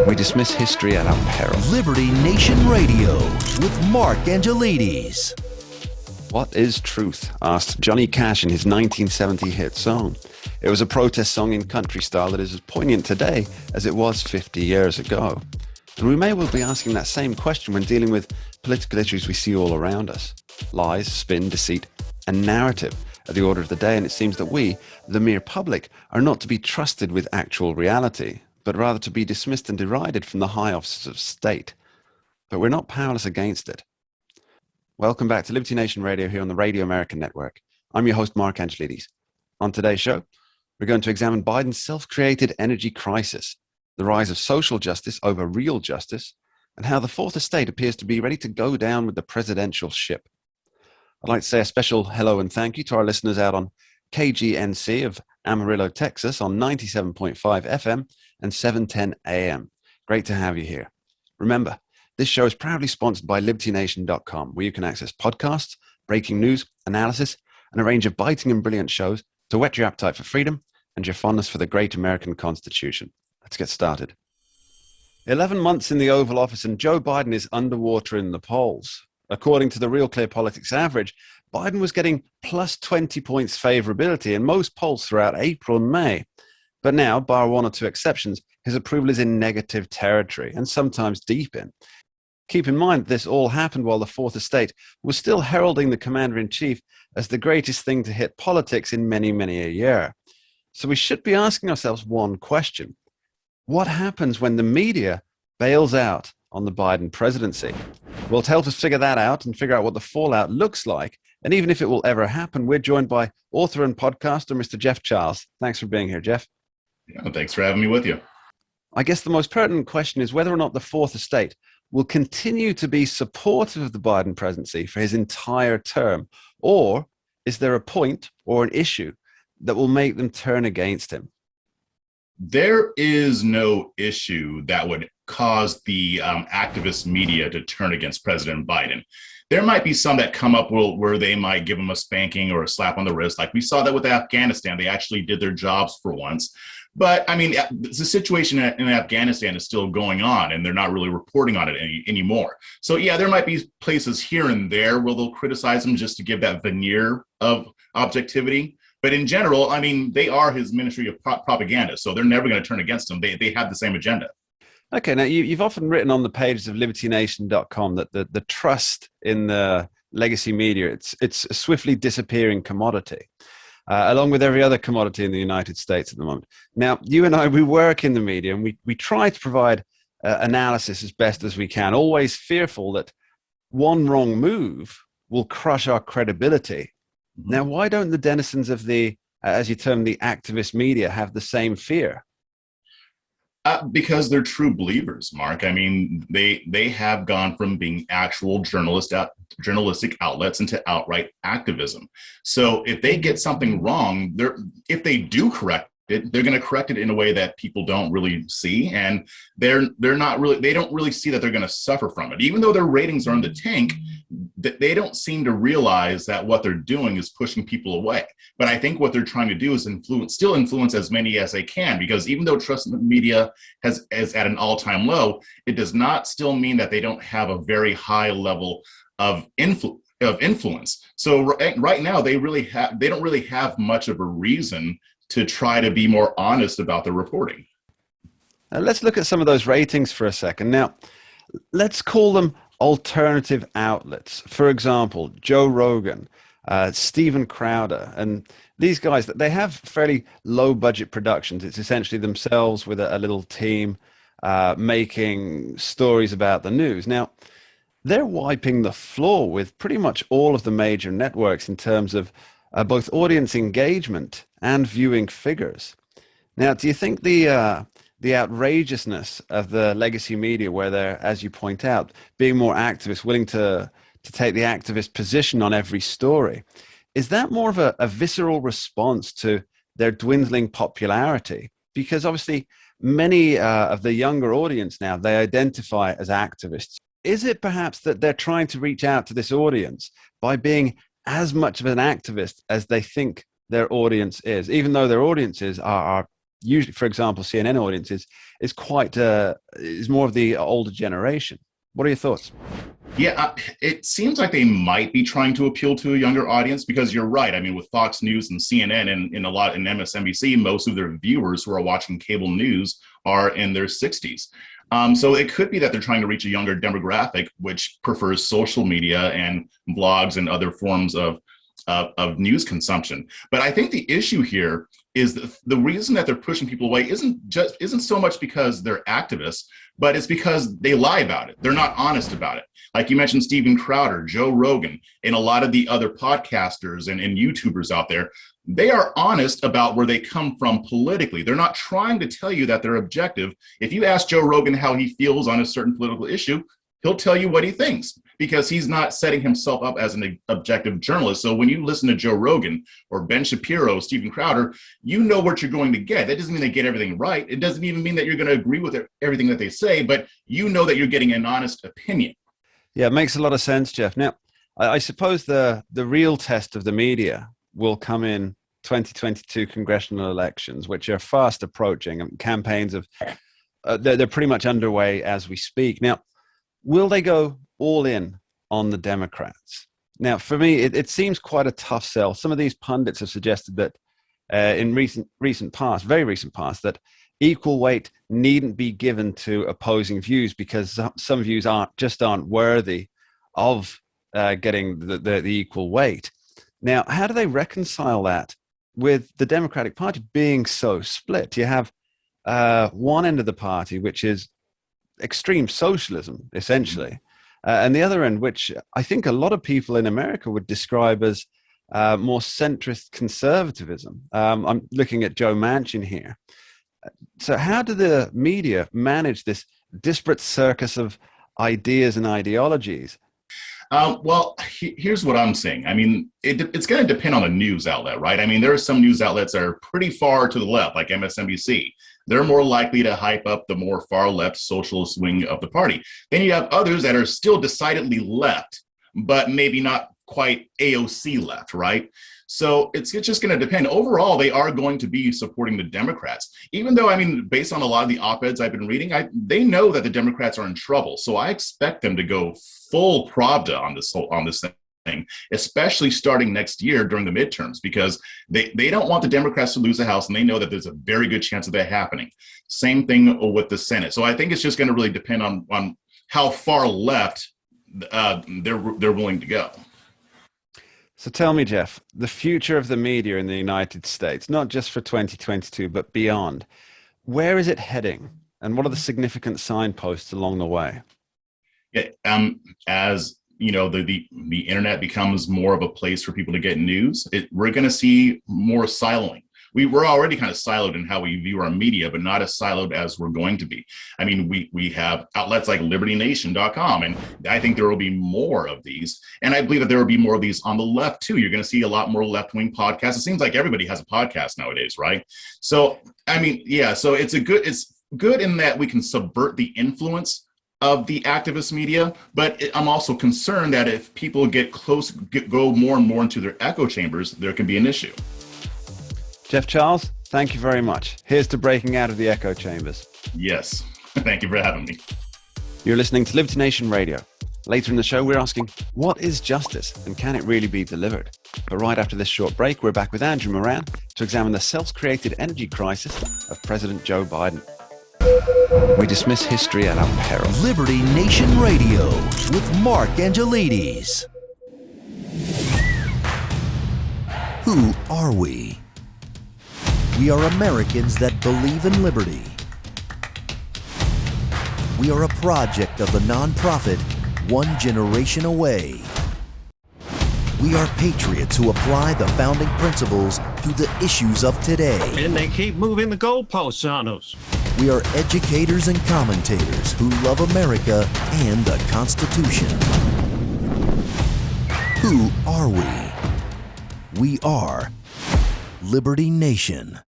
We dismiss history at our peril. Liberty Nation Radio with Mark Angelides. What is truth? Asked Johnny Cash in his 1970 hit song. It was a protest song in country style that is as poignant today as it was 50 years ago. And we may well be asking that same question when dealing with political issues we see all around us. Lies, spin, deceit, and narrative are the order of the day, and it seems that we, the mere public, are not to be trusted with actual reality, but rather to be dismissed and derided from the high offices of state. But we're not powerless against it. Welcome back to Liberty Nation Radio here on the Radio American Network. I'm your host, Mark Angelides. On today's show, we're going to examine Biden's self-created energy crisis, the rise of social justice over real justice, and how the Fourth Estate appears to be ready to go down with the presidential ship. I'd like to say a special hello and thank you to our listeners out on KGNC of Amarillo, Texas on 97.5 FM and 710 AM. Great to have you here. Remember, this show is proudly sponsored by LibertyNation.com, where you can access podcasts, breaking news, analysis, and a range of biting and brilliant shows to whet your appetite for freedom and your fondness for the great American Constitution. Let's get started. 11 months in the Oval Office and Joe Biden is underwater in the polls. According to the Real Clear Politics average, Biden was getting plus 20 points favorability in most polls throughout April and May. But now, bar one or two exceptions, his approval is in negative territory and sometimes deep in. Keep in mind, this all happened while the Fourth Estate was still heralding the commander-in-chief as the greatest thing to hit politics in many, many a year. So we should be asking ourselves one question. What happens when the media bails out on the Biden presidency? Well, to help us figure that out and figure out what the fallout looks like, and even if it will ever happen, we're joined by author and podcaster, Mr. Jeff Charles. Thanks for being here, Jeff. Yeah, thanks for having me with you. I guess the most pertinent question is whether or not the Fourth Estate will continue to be supportive of the Biden presidency for his entire term, or is there a point or an issue that will make them turn against him? There is no issue that would cause the activist media to turn against President Biden. There might be some that come up where they might give him a spanking or a slap on the wrist. Like we saw that with Afghanistan. They actually did their jobs for once. But I mean, the situation in Afghanistan is still going on, and they're not really reporting on it anymore. So yeah, there might be places here and there where they'll criticize him just to give that veneer of objectivity. But in general, I mean, they are his ministry of propaganda, so they're never going to turn against him. They have the same agenda. Okay, now you've often written on the pages of LibertyNation.com that the trust in the legacy media, it's a swiftly disappearing commodity. Along with every other commodity in the United States at the moment. Now, you and I, we work in the media, and we try to provide analysis as best as we can, always fearful that one wrong move will crush our credibility. Mm-hmm. Now, why don't the denizens of the, as you term the activist media, have the same fear? Because they're true believers, Mark. I mean, they have gone from being actual journalistic outlets into outright activism. So if they get something wrong, if they do correct it, they're going to correct it in a way that people don't really see, and they don't really see that they're going to suffer from it. Even though their ratings are in the tank, they don't seem to realize that what they're doing is pushing people away. But I think what they're trying to do is still influence as many as they can, because even though trust in the media is at an all-time low, it does not still mean that they don't have a very high level of influence. So right now, they don't really have much of a reason to try to be more honest about the reporting. Let's look at some of those ratings for a second. Now, let's call them alternative outlets. For example, Joe Rogan, Steven Crowder, and these guys, they have fairly low budget productions. It's essentially themselves with a little team making stories about the news. Now, they're wiping the floor with pretty much all of the major networks in terms of both audience engagement and viewing figures. Now, do you think the outrageousness of the legacy media, where they're, as you point out, being more activist, willing to take the activist position on every story, is that more of a visceral response to their dwindling popularity? Because obviously many of the younger audience now, they identify as activists. Is it perhaps that they're trying to reach out to this audience by being as much of an activist as they think their audience is, even though their audiences are usually, for example, CNN audience is quite is more of the older generation. What are your thoughts? Yeah, it seems like they might be trying to appeal to a younger audience because you're right. I mean, with Fox News and CNN and in MSNBC, most of their viewers who are watching cable news are in their 60s. So it could be that they're trying to reach a younger demographic, which prefers social media and blogs and other forms of news consumption. But I think the issue here is the reason that they're pushing people away isn't so much because they're activists, but it's because they lie about it. They're not honest about it. Like you mentioned, Steven Crowder, Joe Rogan, and a lot of the other podcasters and YouTubers out there, they are honest about where they come from politically. They're not trying to tell you that they're objective. If you ask Joe Rogan how he feels on a certain political issue, he'll tell you what he thinks because he's not setting himself up as an objective journalist. So when you listen to Joe Rogan or Ben Shapiro, Steven Crowder, you know what you're going to get. That doesn't mean they get everything right. It doesn't even mean that you're going to agree with everything that they say, but you know that you're getting an honest opinion. Yeah, it makes a lot of sense, Jeff. Now, I suppose the real test of the media will come in 2022 congressional elections, which are fast approaching, and campaigns they're pretty much underway as we speak. Now, will they go all in on the Democrats? Now, for me, it seems quite a tough sell. Some of these pundits have suggested that in very recent past, that equal weight needn't be given to opposing views because some views aren't worthy of getting the equal weight. Now, how do they reconcile that with the Democratic Party being so split? You have one end of the party, which is extreme socialism, essentially, and the other end, which I think a lot of people in America would describe as more centrist conservatism. I'm looking at Joe Manchin here. So how do the media manage this disparate circus of ideas and ideologies? Here's what I'm saying. I mean, it's going to depend on the news outlet, right? I mean, there are some news outlets that are pretty far to the left, like MSNBC. They're more likely to hype up the more far left socialist wing of the party. Then you have others that are still decidedly left, but maybe not quite AOC left, right? So it's just going to depend. Overall, they are going to be supporting the Democrats, even though, I mean, based on a lot of the op-eds I've been reading, they know that the Democrats are in trouble. So I expect them to go full Pravda on this thing, especially starting next year during the midterms, because they don't want the Democrats to lose the House, and they know that there's a very good chance of that happening. Same thing with the Senate. So I think it's just going to really depend on how far left they're willing to go. So tell me, Jeff, the future of the media in the United States, not just for 2022, but beyond, where is it heading? And what are the significant signposts along the way? Yeah, as you know, the internet becomes more of a place for people to get news, we're going to see more siloing. We're already kind of siloed in how we view our media, but not as siloed as we're going to be. I mean, we have outlets like LibertyNation.com, and I think there will be more of these. And I believe that there will be more of these on the left too. You're going to see a lot more left-wing podcasts. It seems like everybody has a podcast nowadays, right? So, I mean, yeah. So it's good in that we can subvert the influence of the activist media, but I'm also concerned that if people go more and more into their echo chambers, there can be an issue. Jeff Charles, thank you very much. Here's to breaking out of the echo chambers. Yes. Thank you for having me. You're listening to Liberty Nation Radio. Later in the show, we're asking, what is justice and can it really be delivered? But right after this short break, we're back with Andrew Moran to examine the self-created energy crisis of President Joe Biden. We dismiss history at our peril. Liberty Nation Radio with Mark Angelides. Who are we? We are Americans that believe in liberty. We are a project of the nonprofit One Generation Away. We are patriots who apply the founding principles to the issues of today. And they keep moving the goalposts on us. We are educators and commentators who love America and the Constitution. Who are we? We are Liberty Nation.